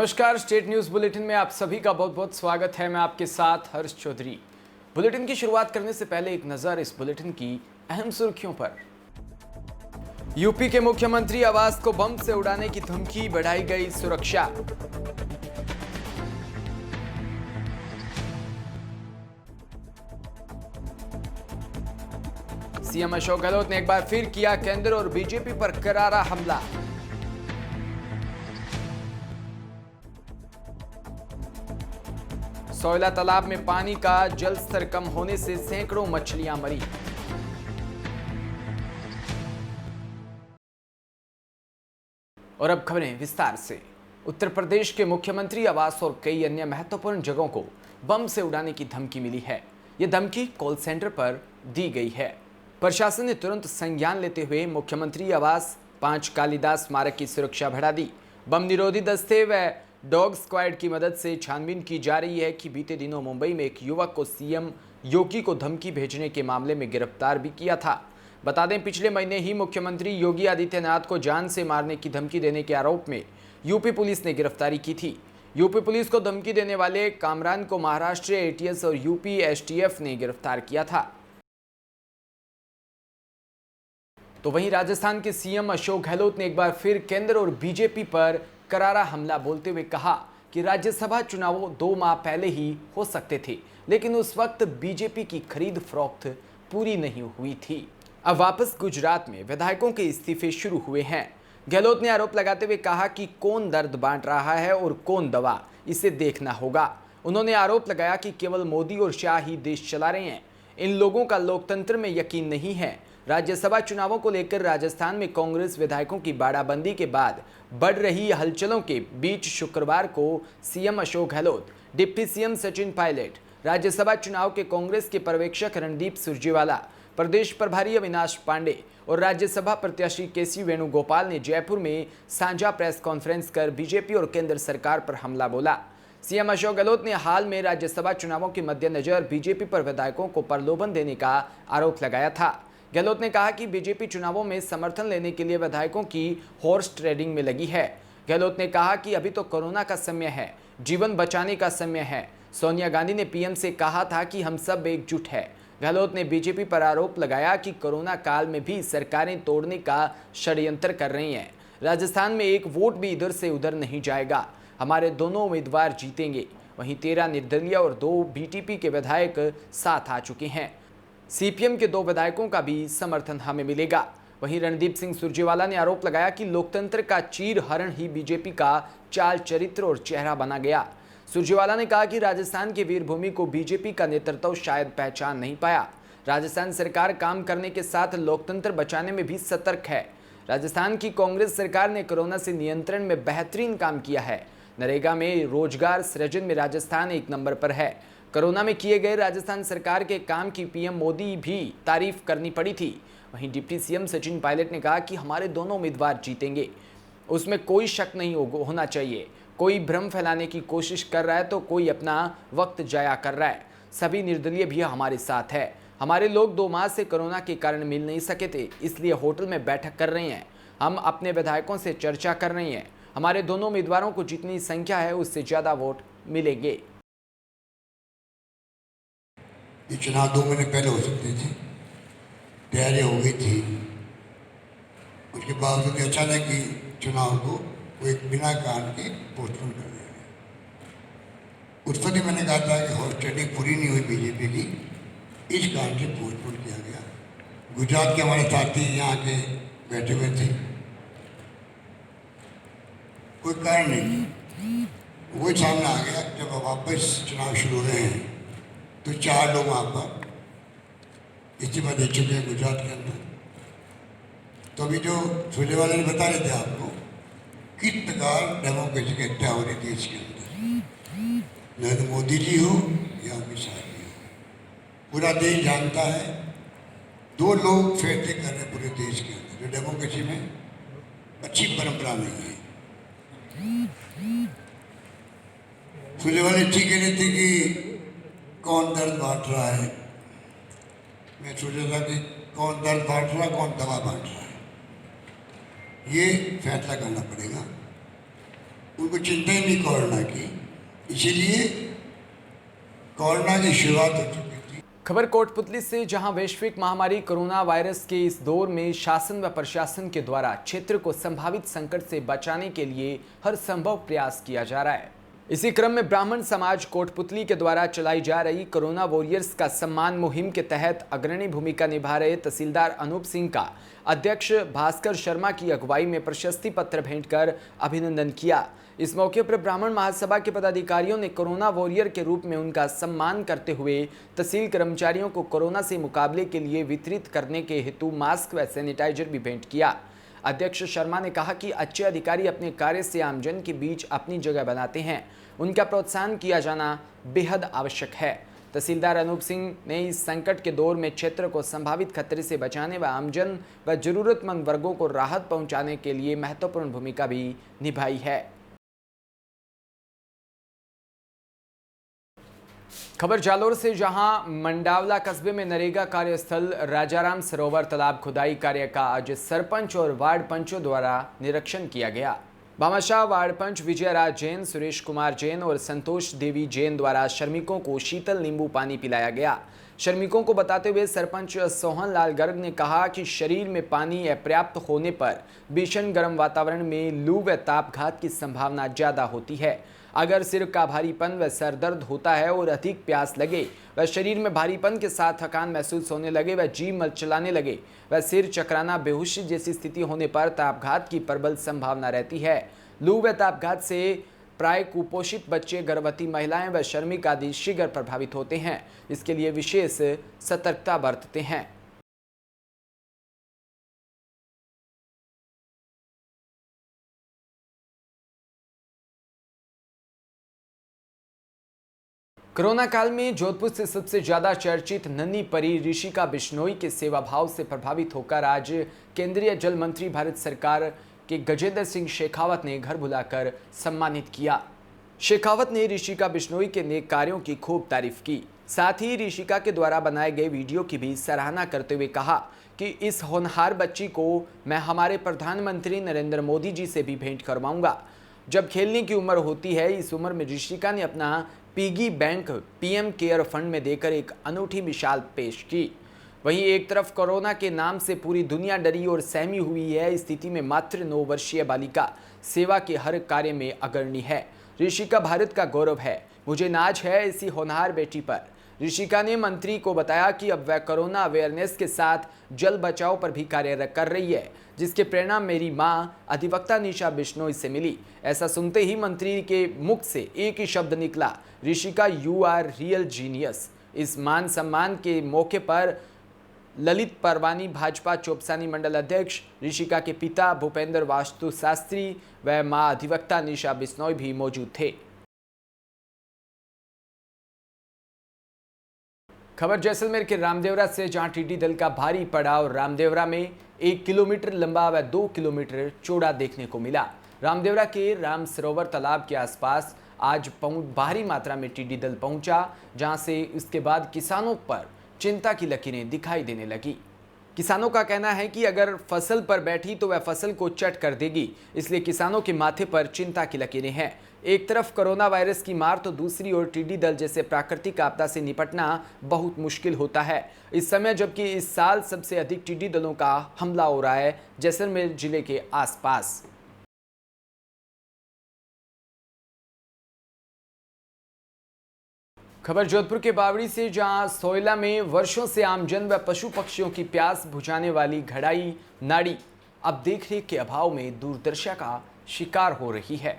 नमस्कार, state news bulletin में आप सभी का बहुत बहुत स्वागत है। मैं आपके साथ हर्ष चौधरी। बुलेटिन की शुरुआत करने से पहले एक नजर इस बुलेटिन की अहम सुर्खियों पर। यूपी के मुख्यमंत्री आवास को बम से उड़ाने की धमकी, बढ़ाई गई सुरक्षा। सीएम अशोक गहलोत ने एक बार फिर किया केंद्र और बीजेपी पर करारा हमला। सोयला तालाब में पानी का जल स्तर कम होने से सैकड़ों मछलियां मरी। और अब खबरें विस्तार से। उत्तर प्रदेश के मुख्यमंत्री आवास और कई अन्य महत्वपूर्ण जगहों को बम से उड़ाने की धमकी मिली है। यह धमकी कॉल सेंटर पर दी गई है। प्रशासन ने तुरंत संज्ञान लेते हुए मुख्यमंत्री आवास 5 कालिदास स्मारक की सुरक्षा बढ़ा दी। बम निरोधी दस्ते व डॉग स्क्वाड की मदद से छानबीन की जा रही है कि बीते दिनों मुंबई में एक युवक को सीएम योगी को धमकी भेजने के मामले में गिरफ्तार भी किया था। बता दें, पिछले महीने ही मुख्यमंत्री योगी आदित्यनाथ को जान से मारने की धमकी देने के आरोप में यूपी पुलिस ने गिरफ्तारी की थी। यूपी पुलिस को धमकी देने वाले कामरान को महाराष्ट्र एटीएस और यूपी एसटीएफ ने गिरफ्तार किया था। तो वहीं राजस्थान के सीएम अशोक गहलोत ने एक बार फिर केंद्र और बीजेपी पर करारा हमला बोलते हुए कहा कि राज्यसभा चुनाव 2 माह पहले ही हो सकते थे, लेकिन उस वक्त बीजेपी की खरीद फरोख्त पूरी नहीं हुई थी। अब वापस गुजरात में विधायकों के इस्तीफे शुरू हुए हैं। गहलोत ने आरोप लगाते हुए कहा कि कौन दर्द बांट रहा है और कौन दवा, इसे देखना होगा। उन्होंने आरोप लगाया कि केवल मोदी और शाह ही देश चला रहे हैं। इन लोगों का लोकतंत्र में यकीन नहीं है। राज्यसभा चुनावों को लेकर राजस्थान में कांग्रेस विधायकों की बाड़ाबंदी के बाद बढ़ रही हलचलों के बीच शुक्रवार को CM Ashok Gehlot, deputy CM Sachin Pilot, Rajya Sabha चुनाव के कांग्रेस के पर्यवेक्षक रणदीप सुरजेवाला, प्रदेश प्रभारी अविनाश पांडे और राज्यसभा प्रत्याशी केसी वेणुगोपाल ने जयपुर में साझा प्रेस कॉन्फ्रेंस कर बीजेपी और केंद्र सरकार पर हमला बोला। सीएम अशोक गहलोत ने हाल में राज्यसभा चुनावों के मद्देनजर बीजेपी पर विधायकों को प्रलोभन देने का आरोप लगाया था। गहलोत ने कहा कि बीजेपी चुनावों में समर्थन लेने के लिए विधायकों की हॉर्स ट्रेडिंग में लगी है। गहलोत ने कहा कि अभी तो कोरोना का समय है, जीवन बचाने का समय है। सोनिया गांधी ने पीएम से कहा था कि हम सब एकजुट है। गहलोत ने बीजेपी पर आरोप लगाया कि कोरोना काल में भी सरकारें तोड़ने का षड्यंत्र कर रही हैं। राजस्थान में एक वोट भी इधर से उधर नहीं जाएगा। हमारे दोनों उम्मीदवार जीतेंगे। वहीं 13 निर्दलीय और 2 बीटीपी के विधायक साथ आ चुके हैं। सीपीएम के 2 विधायकों का भी समर्थन हमें मिलेगा। वहीं रणदीप सिंह सुरजेवाला ने आरोप लगाया कि लोकतंत्र का चीरहरण ही बीजेपी का चाल चरित्र और चेहरा बना गया। सुरजेवाला ने कहा कि राजस्थान की वीरभूमि को बीजेपी का नेतृत्व शायद पहचान नहीं पाया। राजस्थान सरकार काम करने के साथ लोकतंत्र बचाने में भी सतर्क है। राजस्थान की कांग्रेस सरकार ने कोरोना से नियंत्रण में बेहतरीन काम किया है। नरेगा में रोजगार सृजन में राजस्थान 1 नंबर पर है। कोरोना में किए गए राजस्थान सरकार के काम की पीएम मोदी भी तारीफ करनी पड़ी थी। वहीं डिप्टी सीएम सचिन पायलट ने कहा कि हमारे दोनों उम्मीदवार जीतेंगे, उसमें कोई शक नहीं होना चाहिए। कोई भ्रम फैलाने की कोशिश कर रहा है तो कोई अपना वक्त जाया कर रहा है। सभी निर्दलीय भी हमारे साथ है। हमारे लोग 2 माह से कोरोना के कारण मिल नहीं सके थे, इसलिए होटल में बैठक कर रहे हैं। हम अपने विधायकों से चर्चा कर रहे हैं। हमारे दोनों उम्मीदवारों को जितनी संख्या है उससे ज़्यादा वोट मिलेंगे। ये चुनाव 2 महीने पहले हो सकते थे, तैयारी हो गई थी। उसके बावजूद अचानक ही चुनाव को वो एक बिना कारण के पोस्टपोन कर दिया गया। उस वक्त मैंने कहा था कि हॉर्स ट्रेडिंग पूरी नहीं हुई बीजेपी की, इस कारण से पोस्टपोन किया गया। गुजरात के हमारे साथी यहाँ के बैठे हुए थे, कोई कारण नहीं, वो सामने आ गया। जब वापस चुनाव शुरू हुए हैं तो 4 लोग वहाँ पर इस्तीफा दे चुके हैं गुजरात के अंदर। तो अभी जो सुरजेवाला ने बता रहे थे आपको किस प्रकार डेमोक्रेसी की हत्या हो रही देश के अंदर, नरेंद्र मोदी जी हो या अमित शाह जी हो, पूरा देश जानता है। 2 लोग फैसले कर रहे हैं पूरे देश के अंदर, जो डेमोक्रेसी में अच्छी परंपरा नहीं है। सुरजेवाला ठीक कह रहे थे कि कौन दर्द बांट रहा है। मैं सोच रहा था कि कौन दर्द बांट रहा है, कौन दवा बांट रहा है, ये फैसला करना पड़ेगा। उनको चिंता ही नहीं कोरोना की, इसीलिए कोरोना की शुरुआत हो चुकी थी। खबर कोटपुतली से, जहां वैश्विक महामारी कोरोना वायरस के इस दौर में शासन व प्रशासन के द्वारा क्षेत्र को संभावित संकट से बचाने के लिए हर संभव प्रयास किया जा रहा है। इसी क्रम में ब्राह्मण समाज कोटपुतली के द्वारा चलाई जा रही कोरोना वॉरियर्स का सम्मान मुहिम के तहत अग्रणी भूमिका निभा रहे तहसीलदार अनूप सिंह का अध्यक्ष भास्कर शर्मा की अगुवाई में प्रशस्ति पत्र भेंट कर अभिनंदन किया। इस मौके पर ब्राह्मण महासभा के पदाधिकारियों ने कोरोना वॉरियर के रूप में उनका सम्मान करते हुए तहसील कर्मचारियों को कोरोना से मुकाबले के लिए वितरित करने के हेतु मास्क व सैनिटाइजर भी भेंट किया। अध्यक्ष शर्मा ने कहा कि अच्छे अधिकारी अपने कार्य से आमजन के बीच अपनी जगह बनाते हैं, उनका प्रोत्साहन किया जाना बेहद आवश्यक है। तहसीलदार अनूप सिंह ने इस संकट के दौर में क्षेत्र को संभावित खतरे से बचाने व आमजन व जरूरतमंद वर्गों को राहत पहुंचाने के लिए महत्वपूर्ण भूमिका भी निभाई है। खबर जालोर से, जहां मंडावला कस्बे में नरेगा कार्यस्थल राजाराम सरोवर तालाब खुदाई कार्य का आज सरपंच और वार्ड पंचों द्वारा निरीक्षण किया गया। भामाशाह वार्ड पंच विजयराज जैन, सुरेश कुमार जैन और संतोष देवी जैन द्वारा श्रमिकों को शीतल नींबू पानी पिलाया गया। श्रमिकों को बताते हुए सरपंच सोहन लाल गर्ग ने कहा कि शरीर में पानी अपर्याप्त होने पर भीषण गर्म वातावरण में लू व तापघात की संभावना ज़्यादा होती है। अगर सिर का भारीपन व सर दर्द होता है और अधिक प्यास लगे व शरीर में भारीपन के साथ थकान महसूस होने लगे व जी मचलाने लगे व सिर चकराना, बेहोशी जैसी स्थिति होने पर तापघात की प्रबल संभावना रहती है। लू व तापघात से प्राय कुपोषित बच्चे, गर्भवती महिलाएं व श्रमिक आदि शीघ्र प्रभावित होते हैं। इसके लिए विशेष सतर्कता बरतते हैं। कोरोना काल में जोधपुर से सबसे ज्यादा चर्चित नन्ही परी ऋषिका बिश्नोई के सेवा भाव से प्रभावित होकर आज केंद्रीय जल मंत्री भारत सरकार के गजेंद्र सिंह शेखावत ने घर बुलाकर सम्मानित किया। शेखावत ने ऋषिका बिश्नोई के नेक कार्यों की खूब तारीफ की। साथ ही ऋषिका के द्वारा बनाए गए वीडियो की भी सराहना करते हुए कहा कि इस होनहार बच्ची को मैं हमारे प्रधानमंत्री नरेंद्र मोदी जी से भी भेंट करवाऊंगा। जब खेलने की उम्र होती है, इस उम्र में ऋषिका ने अपना piggy bank PM care fund में देकर एक अनूठी मिसाल पेश की। वहीं एक तरफ कोरोना के नाम से पूरी दुनिया डरी और सहमी हुई है, इस स्थिति में मात्र 9 वर्षीय बालिका सेवा के हर कार्य में अग्रणी है। ऋषिका भारत का गौरव है, मुझे नाज है इसी होनहार बेटी पर। ऋषिका ने मंत्री को बताया कि अब वह कोरोना अवेयरनेस के साथ जल बचाव पर भी कार्य कर रही है, जिसके प्रेरणा मेरी मां अधिवक्ता निशा बिश्नोई से मिली। ऐसा सुनते ही मंत्री के मुख से एक ही शब्द निकला, Rishika you are real genius. इस मान सम्मान के मौके पर ललित परवानी भाजपा चोपसानी मंडल अध्यक्ष, ऋषिका के पिता भूपेंद्र वास्तु शास्त्री व मां अधिवक्ता निशा बिश्नोई भी मौजूद थे। खबर जैसलमेर के रामदेवरा से, जहां टिड्डी दल का भारी पड़ाव रामदेवरा में 1 किलोमीटर लंबा व 2 किलोमीटर चौड़ा देखने को मिला। रामदेवरा के राम सरोवर तालाब के आसपास आज भारी मात्रा में टिड्डी दल पहुंचा, जहां से उसके बाद किसानों पर चिंता की लकीरें दिखाई देने लगी। किसानों का कहना है कि अगर फसल पर बैठी तो वह फसल को चट कर देगी, इसलिए किसानों के माथे पर चिंता की लकीरें हैं। एक तरफ कोरोना वायरस की मार तो दूसरी ओर टिड्डी दल जैसे प्राकृतिक आपदा से निपटना बहुत मुश्किल होता है इस समय, जबकि इस साल सबसे अधिक टिड्डी दलों का हमला हो रहा है जैसलमेर जिले के आसपास। खबर जोधपुर के बावड़ी से, जहां सोयला में वर्षों से आमजन व पशु पक्षियों की प्यास बुझाने वाली घड़ाई नाड़ी अब देखरेख के अभाव में दुर्दशा का शिकार हो रही है।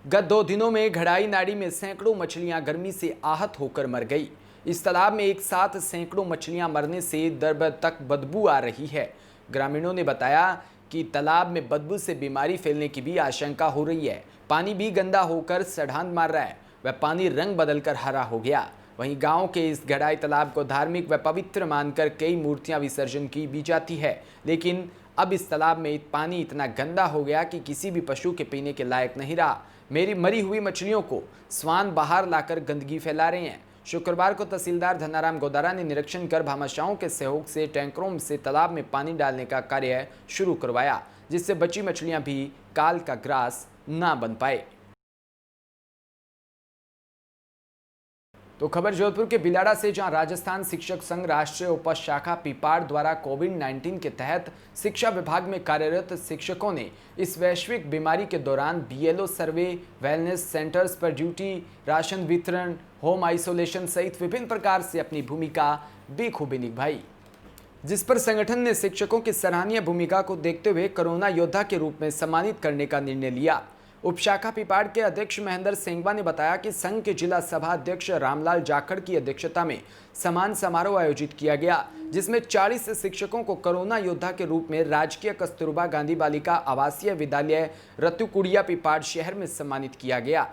गत 2 दिनों में घड़ाई नाड़ी में सैकड़ों मछलियां गर्मी से आहत होकर मर गई। इस तालाब में एक साथ सैकड़ों मछलियां मरने से दर तक बदबू आ रही है। ग्रामीणों ने बताया कि तालाब में बदबू से बीमारी फैलने की भी आशंका हो रही है। पानी भी गंदा होकर सड़ांध मार रहा है, वह पानी रंग बदलकर हरा हो गया। वहीं गांव के इस घड़ाई तालाब को धार्मिक व पवित्र मानकर कई मूर्तियां विसर्जन की भी जाती है, लेकिन अब इस तालाब में पानी इतना गंदा हो गया कि किसी भी पशु के पीने के लायक नहीं रहा। मेरी मरी हुई मछलियों को स्वान बाहर लाकर गंदगी फैला रहे हैं। शुक्रवार को तहसीलदार धनाराम गोदारा ने निरीक्षण कर भामाशाहों के सहयोग से टैंकरों से तालाब में पानी डालने का कार्य शुरू करवाया, जिससे बची मछलियां भी काल का ग्रास ना बन पाए। तो खबर जोधपुर के बिलाड़ा से, जहां राजस्थान शिक्षक संघ राष्ट्रीय उपशाखा पीपाड़ द्वारा कोविड-19 के तहत शिक्षा विभाग में कार्यरत शिक्षकों ने इस वैश्विक बीमारी के दौरान बीएलओ सर्वे, वेलनेस सेंटर्स पर ड्यूटी, राशन वितरण, होम आइसोलेशन सहित विभिन्न प्रकार से अपनी भूमिका बेखूबी निभाई, जिस पर संगठन ने शिक्षकों की सराहनीय भूमिका को देखते हुए कोरोना योद्धा के रूप में सम्मानित करने का निर्णय लिया। उपशाखा पिपाड़ के अध्यक्ष महेंद्र सेंगवा ने बताया कि संघ के जिला सभा अध्यक्ष रामलाल जाखड़ की अध्यक्षता में सम्मान समारोह आयोजित किया गया, जिसमें 40 शिक्षकों को कोरोना योद्धा के रूप में राजकीय कस्तूरबा गांधी बालिका आवासीय विद्यालय रत्तुकुड़िया पिपाड़ शहर में सम्मानित किया गया।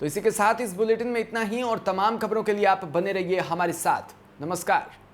तो इसी के साथ इस बुलेटिन में इतना ही, और तमाम खबरों के लिए आप बने रहिए हमारे साथ। नमस्कार।